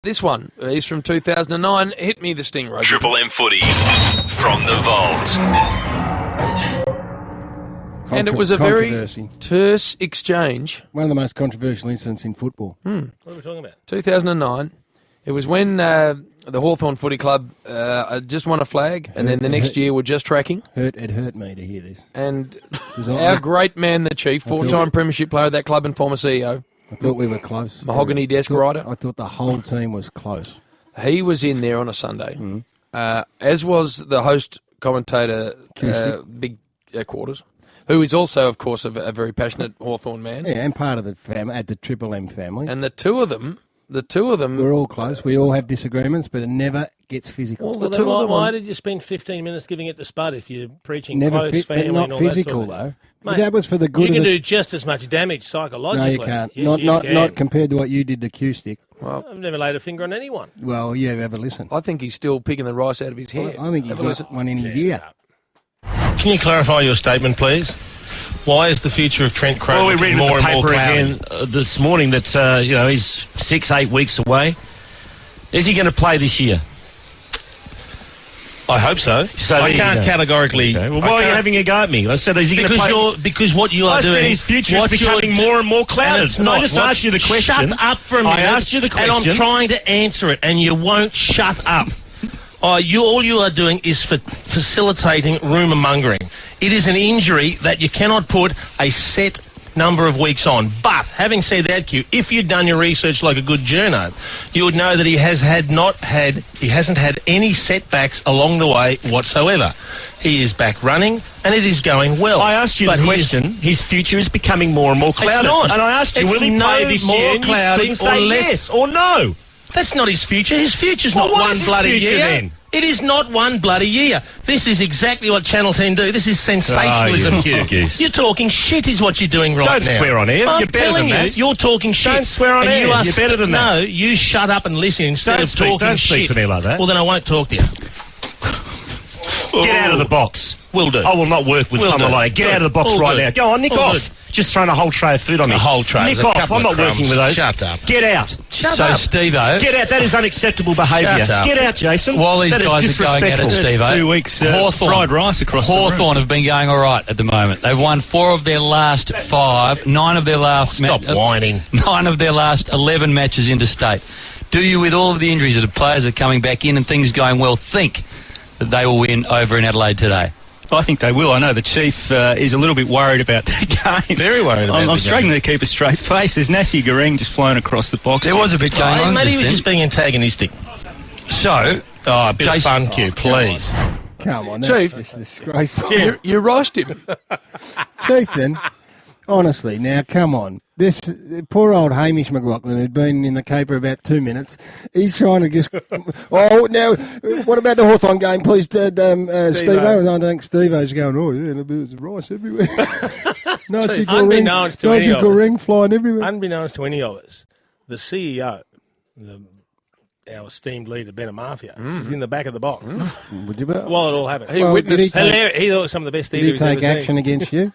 This one is from 2009. Hit me the sting, Roger. Triple M footy from the vault. And it was a very terse exchange. One of the most controversial incidents in football. What are we talking about? 2009. It was when the Hawthorn Footy Club just won a flag, and then the next year were just tracking. It hurt me to hear this. And our great man, the Chief, four-time premiership player of that club and former CEO. I thought we were close. Mahogany desk writer. I thought the whole team was close. He was in there on a Sunday, as was the host commentator, Big Quarters, who is also, of course, a very passionate Hawthorn man. Yeah, and part of the family, at the Triple M family. And the two of them. We're all close. We all have disagreements, but it never gets physical. Well, why did you spend 15 minutes giving it to Spud if you're preaching close family but not and all physical, that sort of though. Mate, that was for the good. You can do just as much damage psychologically. No, you can't. Yes, Not compared to what you did to Q-Stick. Well, I've never laid a finger on anyone. Well, you ever listen? I think he's still picking the rice out of his hair. I think he's got one in his ear. Can you clarify your statement, please? Why is the future of Trent Croad we read in more the and more paper cloudy? again this morning that he's 6-8 weeks away. Is he going to play this year? I hope so. I can't categorically. Okay. Well, why are you having a go at me? I said, is he going to play? Because what you are doing. I said his future is becoming more and more clouded. And I just asked you the question. Shut up for a minute. I asked you the question. And I'm trying to answer it, and you won't shut up. All you are doing is facilitating rumour mongering. It is an injury that you cannot put a set number of weeks on. But having said that, Q, if you'd done your research like a good journo, you would know that he hasn't had any setbacks along the way whatsoever. He is back running, and it is going well. I asked you the question. His future is becoming more and more clouded. It's not. And I asked you, will he play this year? And you couldn't say yes or no. That's not his future. His future's not what one is his bloody future year. then? It is not one bloody year. This is exactly what Channel 10 do. This is sensationalism, Q. You're talking shit is what you're doing right now. Don't swear on air. I'm You're better telling than you, that. you're talking shit. Don't swear on air. You're better than that. No, you shut up and listen instead of talking Don't shit. speak to me like that. Well, then I won't talk to you. Get out of the box. Will do. I will not work with someone like that. Get out of the box right now. Go on, nick off. Just throwing a whole tray of food on me. A whole tray. Nick off. I'm not working with those. Shut up. Get out. Shut up. Steve-O, Get out. That is unacceptable behaviour. Shut up. Get out, Jason. while these That is guys are going at it, disrespectful. Steve-O, 2 weeks fried rice across Hawthorn have been going all right at the moment. They've won 4 of their last 5, 9 of their last... Stop whining. 9 of their last 11 matches interstate. Do you, with all of the injuries that the players are coming back in and things going well, think that they will win over in Adelaide today? I think they will. I know the Chief is a little bit worried about the game. Very worried about I'm struggling to keep a straight face. There's Nassi Gareng just flown across the box. There was a bit going on. Maybe he was just being antagonistic. So, a bit of fun, Q, please. Come on, Chief. that's disgraceful. You roast him. Chieftain, honestly, now come on. This poor old Hamish McLaughlin who'd been in the caper about 2 minutes. He's trying to just. Oh, now what about the Hawthorn game, please, Steve-O? And I think Steve-O's going. Oh yeah, there's rice everywhere. Nassi Gareng flying everywhere. Unbeknownst to any of us, the CEO, our esteemed leader, Ben Mafia, is in the back of the box. Would you? While it all happened. He witnessed. He thought it was some of the best theatre Did he he's ever take action seen. against you?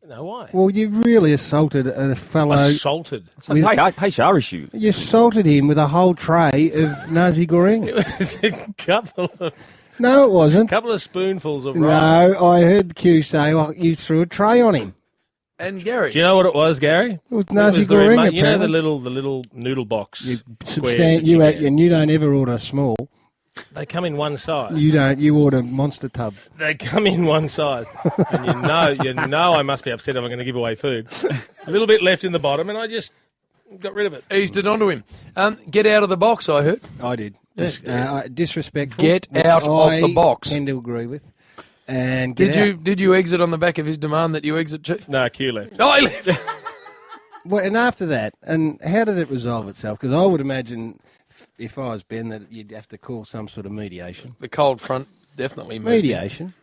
No, why? Well, you've really assaulted a fellow. Assaulted. Hey, our issue. You assaulted him with a whole tray of Nassi Gareng. It was a No, it wasn't. couple of spoonfuls of rice. No, I heard Q say you threw a tray on him. And Garry. Do you know what it was, Gary? It was Nassi the Gareng, remote- You know the apparently. little noodle box You squares that you get? and you don't ever order small. They come in one size. You don't. You order monster tub. They come in one size, and you know I must be upset if I'm going to give away food. A little bit left in the bottom, and I just got rid of it. Eased it onto him. Get out of the box, I heard. I did. Disrespectful. Get out of the box. I tend to agree with. And Did you exit on the back of his demand that you exit, Chief? No, Q left. Oh, he left. Well, and after that, and how did it resolve itself? Because I would imagine, if I was Ben, that you'd have to call some sort of mediation. The cold front definitely moved. Mediation.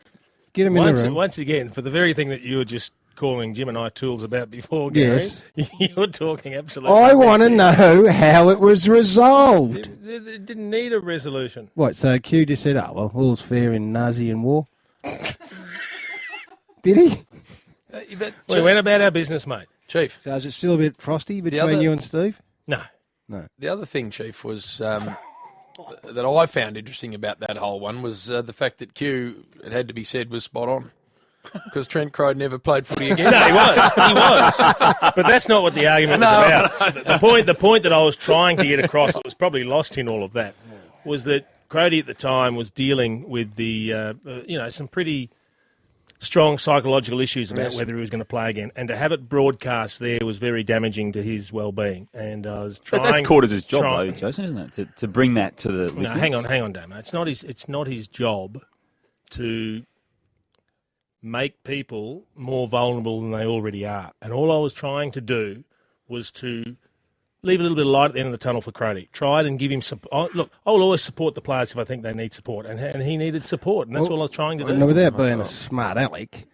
Get him in the room. Once again, for the very thing that you were just calling Jim and I tools about before, Gary, Yes. you're talking absolutely. I want to know how it was resolved. It didn't need a resolution. What, so Q just said, oh, well, all's fair in Nazi and war? Did he? We went about our business, mate. Chief. So is it still a bit frosty between you and Steve? No. The other thing, Chief, was that I found interesting about that whole one was the fact that Q, it had to be said, was spot on. Because Trent Croad never played footy again. No, he was. But that's not what the argument was about. The point that I was trying to get across, that was probably lost in all of that, was that Croady at the time was dealing with the, some pretty strong psychological issues about whether he was going to play again, and to have it broadcast there was very damaging to his well-being. And I was trying. But that's Quarters' job, though, Jason, isn't it? To bring that to the listeners. Hang on, Damo. It's not his job to make people more vulnerable than they already are. And all I was trying to do was to leave a little bit of light at the end of the tunnel for Crody. Try it and give him support. Look, I will always support the players if I think they need support, and he needed support, and that's all I was trying to do. Now, without being a smart aleck,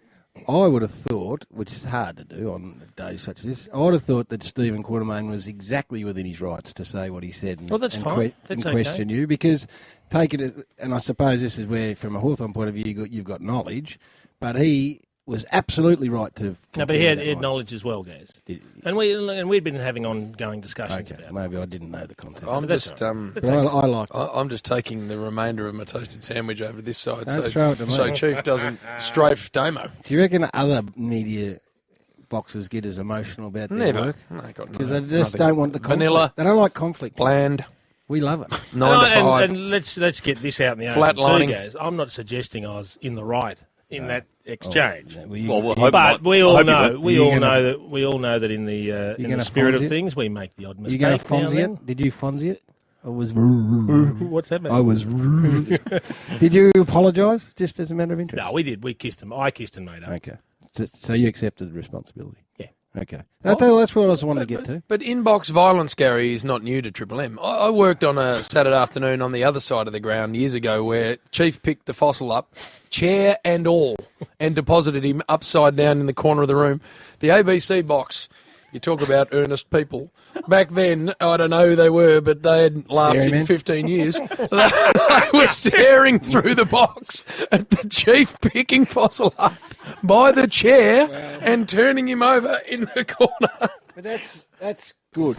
I would have thought, which is hard to do on days such as this, I would have thought that Stephen Quartermain was exactly within his rights to say what he said and, that's fine. That's question you, because take it, and I suppose this is where, from a Hawthorn point of view, you've got knowledge, but he was absolutely right to. No, but he had knowledge as well, Gaz. And we'd been having ongoing discussions about it. Maybe I didn't know the context. I'm just taking the remainder of my toasted sandwich over this side, throw it to me. so Chief doesn't strafe Damo. Do you reckon other media boxes get as emotional about their Never. work? Because they just don't want the conflict. Vanilla. They don't like conflict. Bland. We love it. 9 to 5. And let's get this out in the Flat open lining. too, Gaz. I'm not suggesting I was in the right in that exchange. But we all know that in the spirit of things, we make the odd mistake. You going to Fonzie it? Did you Fonzie it? I was. What's that mean? I was. Did you apologise, just as a matter of interest? No, we did. We kissed him. I kissed and made up. Okay. So you accepted the responsibility? Yeah. Okay. That's what I was wanting to get to. But inbox violence, Garry, is not new to Triple M. I worked on a Saturday afternoon on the other side of the ground years ago where Chief picked the fossil up, chair and all, and deposited him upside down in the corner of the room. The ABC box, you talk about earnest people. Back then, I don't know who they were, but they hadn't laughed in 15 years. They were staring through the box at the Chief picking fossil up by the chair and turning him over in the corner. But that's good.